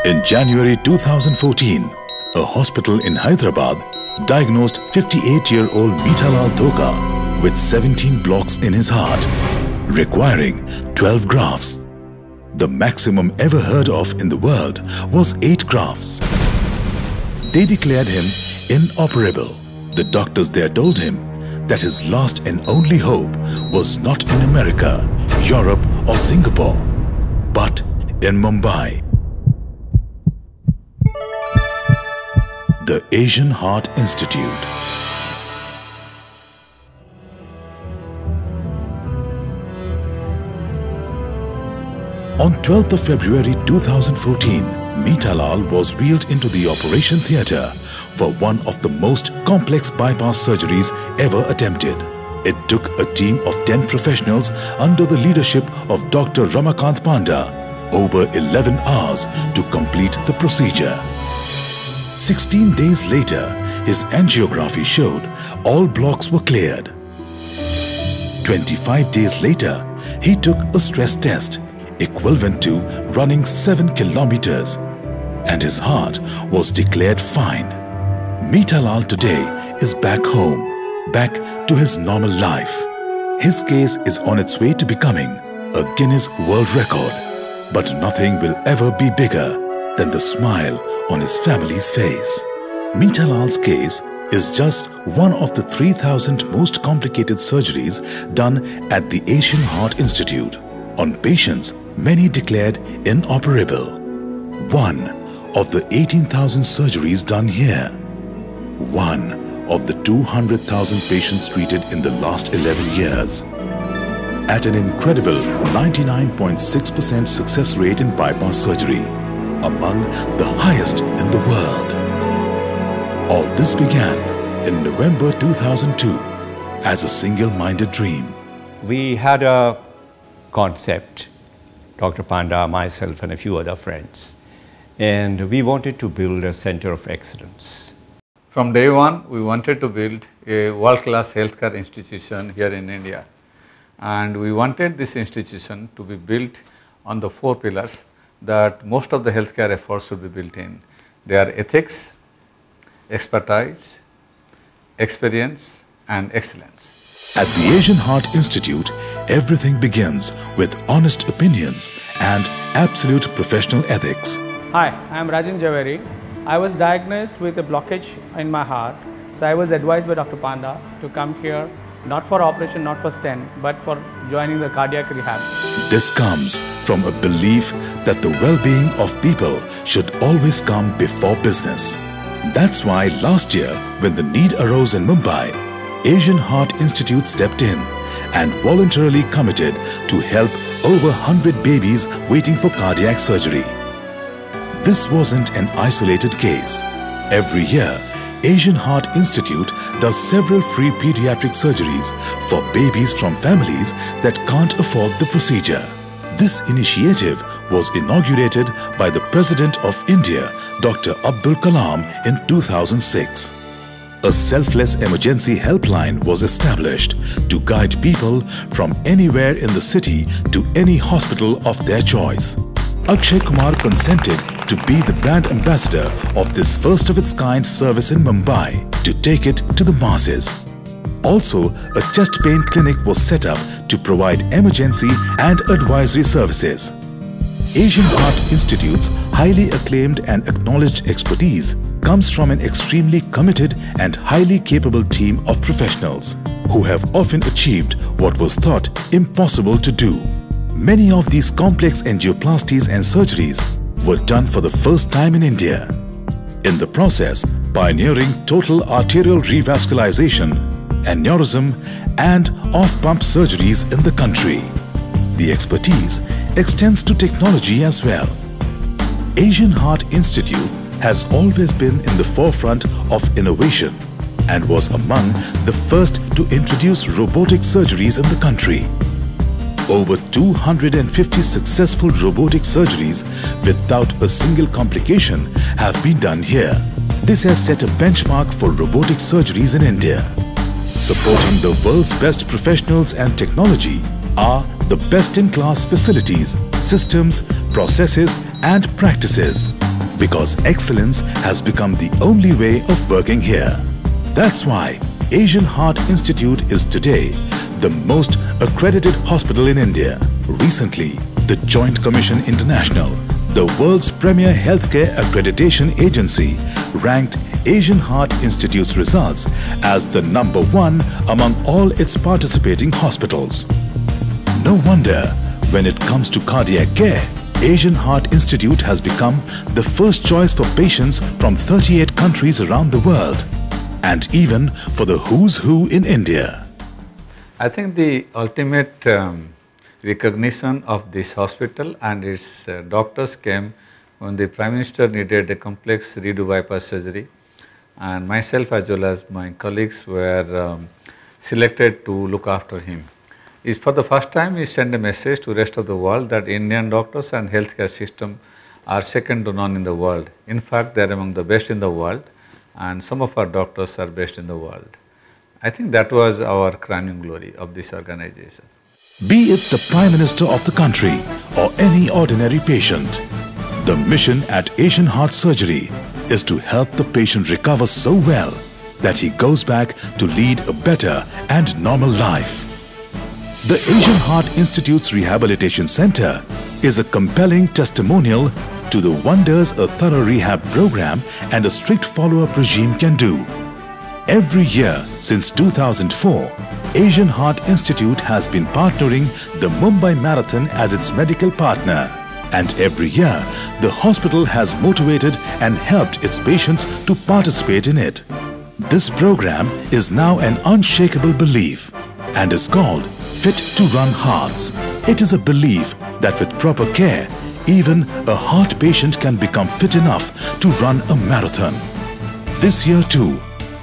In January 2014, a hospital in Hyderabad diagnosed 58-year-old Meetalal Dhoka with 17 blocks in his heart, requiring 12 grafts. The maximum ever heard of in the world was 8 grafts. They declared him inoperable. The doctors there told him that his last and only hope was not in America, Europe or Singapore, but in Mumbai. The Asian Heart Institute. On 12th of February 2014, Meetalal was wheeled into the operation theatre for one of the most complex bypass surgeries ever attempted. It took a team of 10 professionals under the leadership of Dr. Ramakant Panda over 11 hours to complete the procedure. 16 days later, his angiography showed all blocks were cleared. 25 days later, he took a stress test equivalent to running 7 kilometers and his heart was declared fine. Meetalal today is back home, back to his normal life. His case is on its way to becoming a Guinness World Record, but nothing will ever be bigger than the smile on his family's face. Meetalal's case is just one of the 3,000 most complicated surgeries done at the Asian Heart Institute on patients many declared inoperable. One of the 18,000 surgeries done here. One of the 200,000 patients treated in the last 11 years. At an incredible 99.6% success rate in bypass surgery, among the highest in the world. All this began in November 2002 as a single-minded dream. We had a concept, Dr. Panda, myself and a few other friends, and we wanted to build a center of excellence. From day one, we wanted to build a world-class healthcare institution here in India, and we wanted this institution to be built on the 4 pillars that most of the healthcare efforts should be built in. They are ethics, expertise, experience and excellence. At the Asian Heart Institute, everything begins with honest opinions and absolute professional ethics. Hi, I am Rajan Javeri. I was diagnosed with a blockage in my heart. So I was advised by Dr. Panda to come here, not for operation, not for stent, but for joining the cardiac rehab. This comes from a belief that the well-being of people should always come before business. That's why last year, when the need arose in Mumbai, Asian Heart Institute stepped in and voluntarily committed to help over 100 babies waiting for cardiac surgery. This wasn't an isolated case. Every year, Asian Heart Institute does several free pediatric surgeries for babies from families that can't afford the procedure. This initiative was inaugurated by the President of India, Dr. Abdul Kalam, in 2006. A selfless emergency helpline was established to guide people from anywhere in the city to any hospital of their choice. Akshay Kumar consented to be the brand ambassador of this first-of-its-kind service in Mumbai to take it to the masses. Also, a chest pain clinic was set up to provide emergency and advisory services. Asian Heart Institute's highly acclaimed and acknowledged expertise comes from an extremely committed and highly capable team of professionals who have often achieved what was thought impossible to do. Many of these complex angioplasties and surgeries were done for the first time in India. In the process, pioneering total arterial revascularization, aneurysm and off-pump surgeries in the country. The expertise extends to technology as well. Asian Heart Institute has always been in the forefront of innovation and was among the first to introduce robotic surgeries in the country. Over 250 successful robotic surgeries without a single complication have been done here. This has set a benchmark for robotic surgeries in India. Supporting the world's best professionals and technology are the best-in-class facilities, systems, processes and practices, because excellence has become the only way of working here. That's why Asian Heart Institute is today the most accredited hospital in India. Recently, the Joint Commission International, the world's premier healthcare accreditation agency, ranked Asian Heart Institute's results as the #1 among all its participating hospitals. No wonder, when it comes to cardiac care, Asian Heart Institute has become the first choice for patients from 38 countries around the world, and even for the who's who in India. I think the ultimate recognition of this hospital and its doctors came when the Prime Minister needed a complex redo bypass surgery, and myself as well as my colleagues were selected to look after him. Is for the first time he sent a message to the rest of the world that Indian doctors and healthcare system are second to none in the world. In fact, they are among the best in the world, and some of our doctors are best in the world. I think that was our crowning glory of this organization. Be it the Prime Minister of the country or any ordinary patient, the mission at Asian Heart Surgery is to help the patient recover so well that he goes back to lead a better and normal life. The Asian Heart Institute's Rehabilitation Center is a compelling testimonial to the wonders a thorough rehab program and a strict follow-up regime can do. Every year since 2004, Asian Heart Institute has been partnering the Mumbai Marathon as its medical partner. And every year, the hospital has motivated and helped its patients to participate in it. This program is now an unshakable belief and is called Fit to Run Hearts. It is a belief that with proper care, even a heart patient can become fit enough to run a marathon. This year too,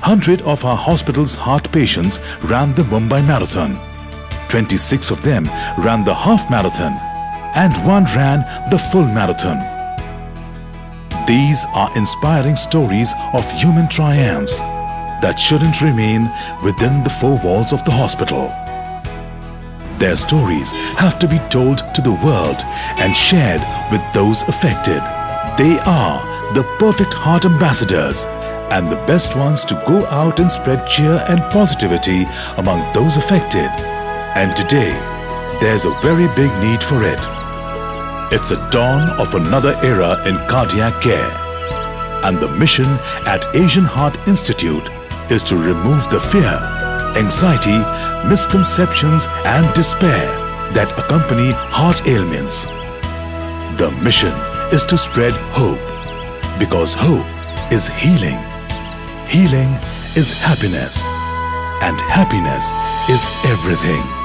100 of our hospital's heart patients ran the Mumbai Marathon. 26 of them ran the half marathon and 1 ran the full marathon. These are inspiring stories of human triumphs that shouldn't remain within the 4 walls of the hospital. Their stories have to be told to the world and shared with those affected. They are the perfect heart ambassadors and the best ones to go out and spread cheer and positivity among those affected. And today, there's a very big need for it. It's a dawn of another era in cardiac care. And the mission at Asian Heart Institute is to remove the fear, anxiety, misconceptions and despair that accompany heart ailments. The mission is to spread hope, because hope is healing. Healing is happiness, and happiness is everything.